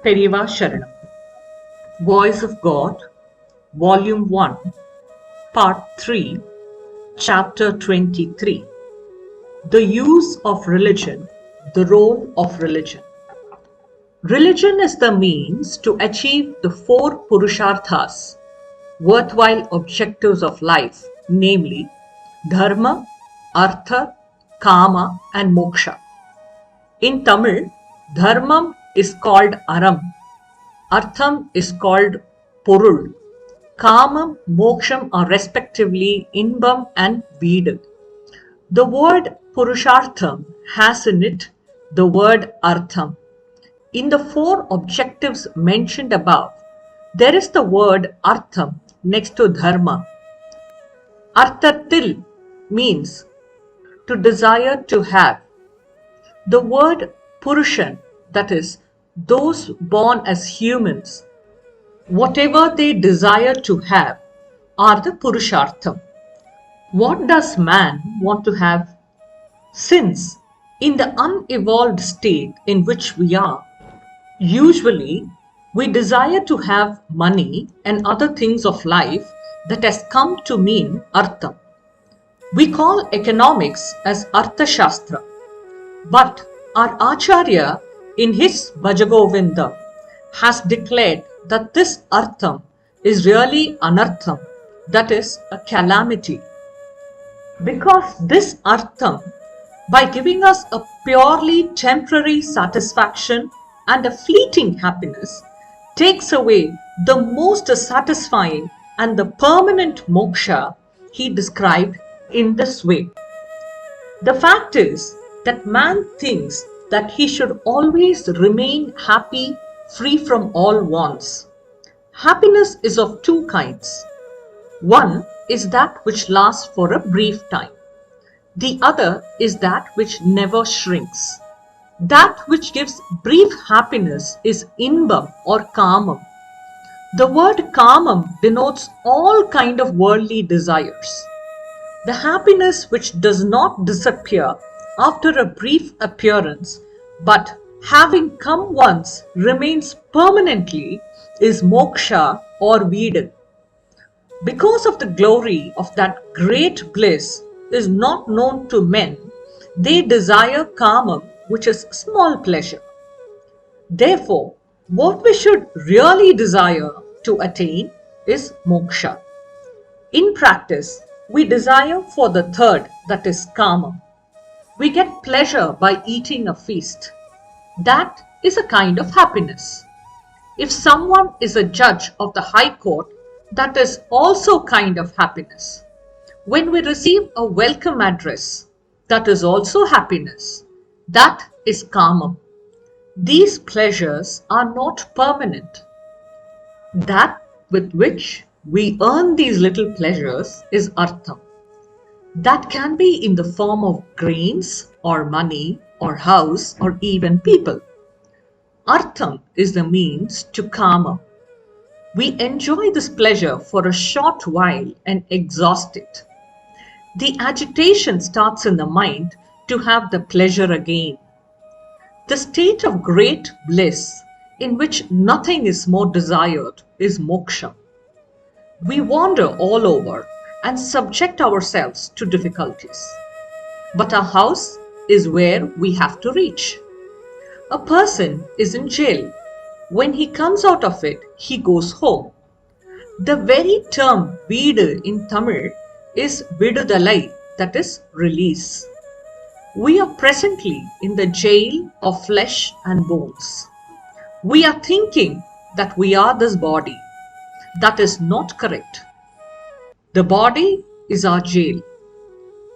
Periyava Sharanam. Voice of God, Volume 1, Part 3, Chapter 23. The use of religion, the role of religion. Religion is the means to achieve the four Purusharthas, worthwhile objectives of life, namely Dharma, Artha, Kama and Moksha. In Tamil, Dharmam is called Aram, Artham is called Porul, Kamam, Moksham are respectively Inbam and Veedu. The word Purushartham has in it the word Artham. In the four objectives mentioned above, there is the word Artham next to Dharma. Arthatil means to desire to have. The word Purushan, that is, those born as humans, whatever they desire to have, are the Purushartham. What does man want to have? Since, in the unevolved state in which we are, usually we desire to have money and other things of life that has come to mean Artham. We call economics as Arthashastra. But our Acharya in his Bhajagovinda has declared that this Artham is really Anartham, that is a calamity. Because this Artham, by giving us a purely temporary satisfaction and a fleeting happiness, takes away the most satisfying and the permanent moksha he described in this way. The fact is that man thinks that he should always remain happy, free from all wants. Happiness is of two kinds. One is that which lasts for a brief time. The other is that which never shrinks. That which gives brief happiness is inbam or kamam. The word kamam denotes all kind of worldly desires. The happiness which does not disappear after a brief appearance, but having come once remains permanently, is moksha or veedu. Because of the glory of that great bliss is not known to men, they desire kamam, which is small pleasure. Therefore, what we should really desire to attain is moksha. In practice, we desire for the third, that is kamam. We get pleasure by eating a feast. That is a kind of happiness. If someone is a judge of the High Court, that is also kind of happiness. When we receive a welcome address, that is also happiness. That is kamam. These pleasures are not permanent. That with which we earn these little pleasures is artham. That can be in the form of grains or money or house or even people. Artham is the means to kama. We enjoy this pleasure for a short while and exhaust it. The agitation starts in the mind to have the pleasure again. The state of great bliss in which nothing is more desired is moksha. We wander all over and subject ourselves to difficulties. But our house is where we have to reach. A person is in jail. When he comes out of it, he goes home. The very term Veedu in Tamil is Vidudalai, that is release. We are presently in the jail of flesh and bones. We are thinking that we are this body. That is not correct. The body is our jail.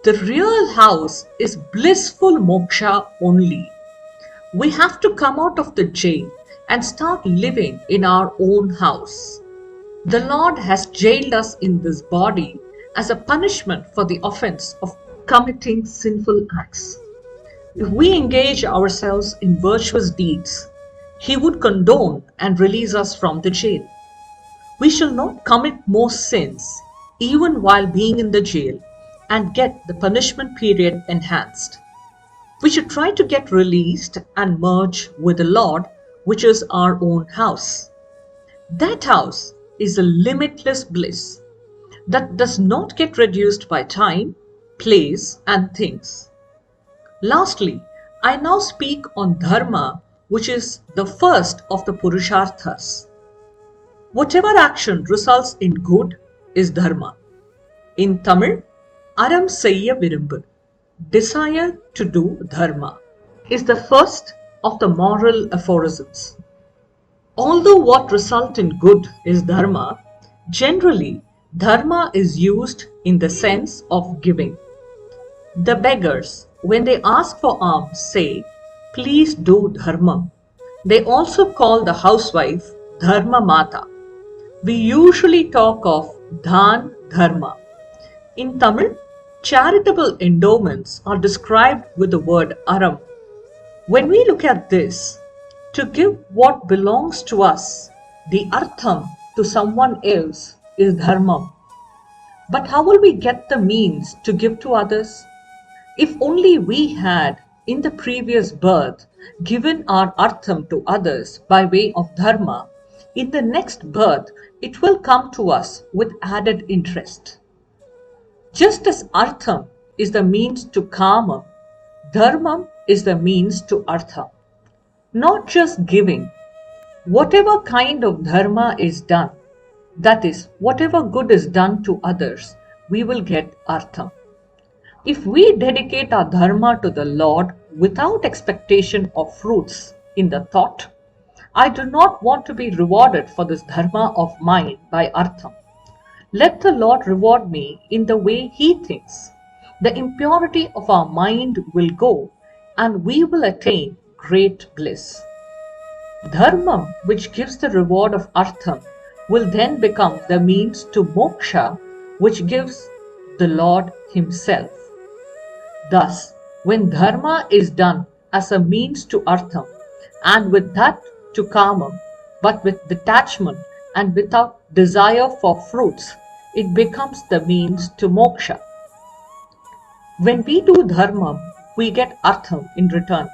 The real house is blissful moksha only. We have to come out of the jail and start living in our own house. The Lord has jailed us in this body as a punishment for the offense of committing sinful acts. If we engage ourselves in virtuous deeds, He would condone and release us from the jail. We shall not commit more sins even while being in the jail and get the punishment period enhanced. We should try to get released and merge with the Lord which is our own house. That house is a limitless bliss that does not get reduced by time, place, and things. Lastly, I now speak on dharma, which is the first of the Purusharthas. Whatever action results in good is dharma. In Tamil, Aram Seyya Virumbu, desire to do dharma, is the first of the moral aphorisms. Although what results in good is dharma, generally dharma is used in the sense of giving. The beggars, when they ask for alms, say, please do dharma. They also call the housewife dharma mata. We usually talk of dhan dharma. In Tamil, charitable endowments are described with the word aram. When we look at this, to give what belongs to us, the artham, to someone else is dharma. But how will we get the means to give to others? If only we had, in the previous birth, given our artham to others by way of dharma, in the next birth it will come to us with added interest. Just as artham is the means to kamam, dharmam is the means to artham. Not just giving. Whatever kind of dharma is done, that is, whatever good is done to others, we will get artham. If we dedicate our dharma to the Lord without expectation of fruits in the thought, I do not want to be rewarded for this dharma of mine by artham. Let the Lord reward me in the way He thinks. The impurity of our mind will go and we will attain great bliss. Dharmam, which gives the reward of artham, will then become the means to moksha, which gives the Lord Himself. Thus, when dharma is done as a means to artham, and with that to kamam, but with detachment and without desire for fruits, it becomes the means to moksha. When we do dharmam, we get artham in return.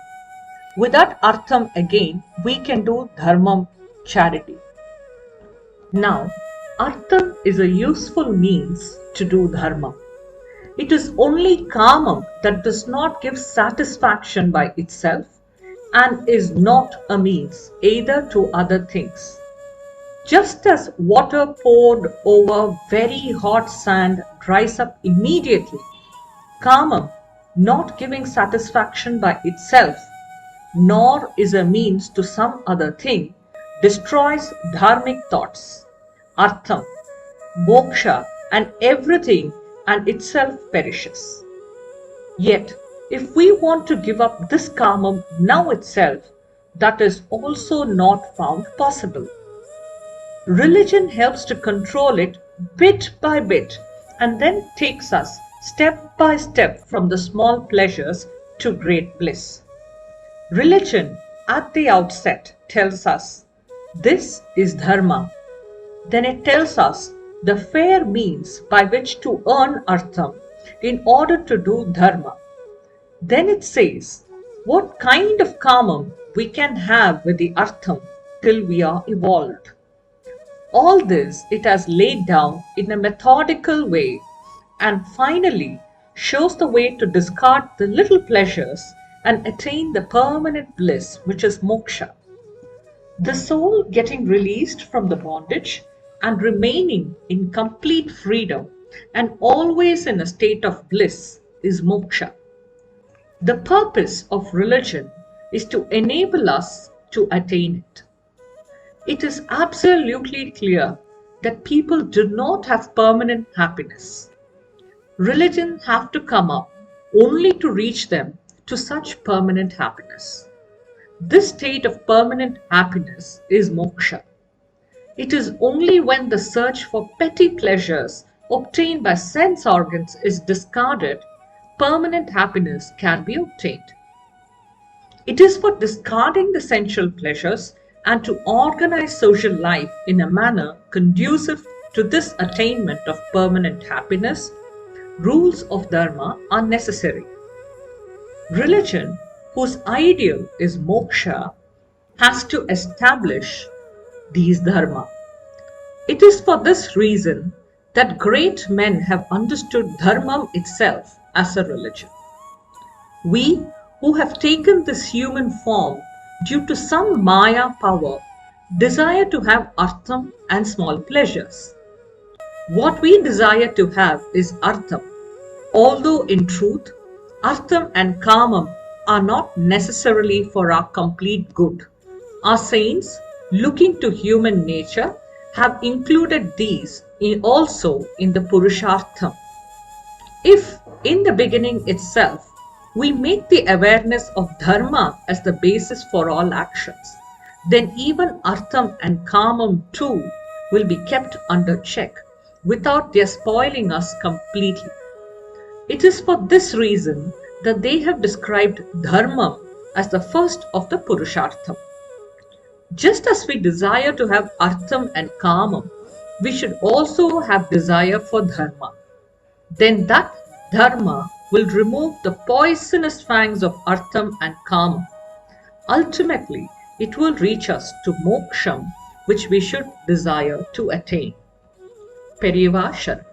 With that artham again, we can do dharmam, charity. Now, artham is a useful means to do dharma. It is only kamam that does not give satisfaction by itself and is not a means either to other things. Just as water poured over very hot sand dries up immediately, kamam, not giving satisfaction by itself, nor is a means to some other thing, destroys dharmic thoughts, artham, moksha, and everything, and itself perishes. Yet, if we want to give up this kamam now itself, that is also not found possible. Religion helps to control it bit by bit and then takes us step by step from the small pleasures to great bliss. Religion at the outset tells us, this is dharma. Then it tells us the fair means by which to earn artham in order to do dharma. Then it says what kind of kamam we can have with the artham till we are evolved. All this it has laid down in a methodical way and finally shows the way to discard the little pleasures and attain the permanent bliss which is moksha. The soul getting released from the bondage and remaining in complete freedom and always in a state of bliss is moksha. The purpose of religion is to enable us to attain it. It is absolutely clear that people do not have permanent happiness. Religion have to come up only to reach them to such permanent happiness. This state of permanent happiness is moksha. It is only when the search for petty pleasures obtained by sense organs is discarded, permanent happiness can be obtained. It is for discarding the sensual pleasures and to organize social life in a manner conducive to this attainment of permanent happiness, rules of dharma are necessary. Religion, whose ideal is moksha, has to establish these dharma. It is for this reason that great men have understood dharma itself as a religion. We who have taken this human form due to some Maya power desire to have artham and small pleasures. What we desire to have is artham, although in truth, artham and kamam are not necessarily for our complete good. Our saints, looking to human nature, have included these also in the Purushartham. If, in the beginning itself, we make the awareness of dharma as the basis for all actions, then even artham and kamam too will be kept under check without their spoiling us completely. It is for this reason that they have described dharma as the first of the Purushartham. Just as we desire to have artham and kamam, we should also have desire for dharma. Then that dharma will remove the poisonous fangs of artham and kamam. Ultimately, it will reach us to moksham, which we should desire to attain. Periyava Sharan.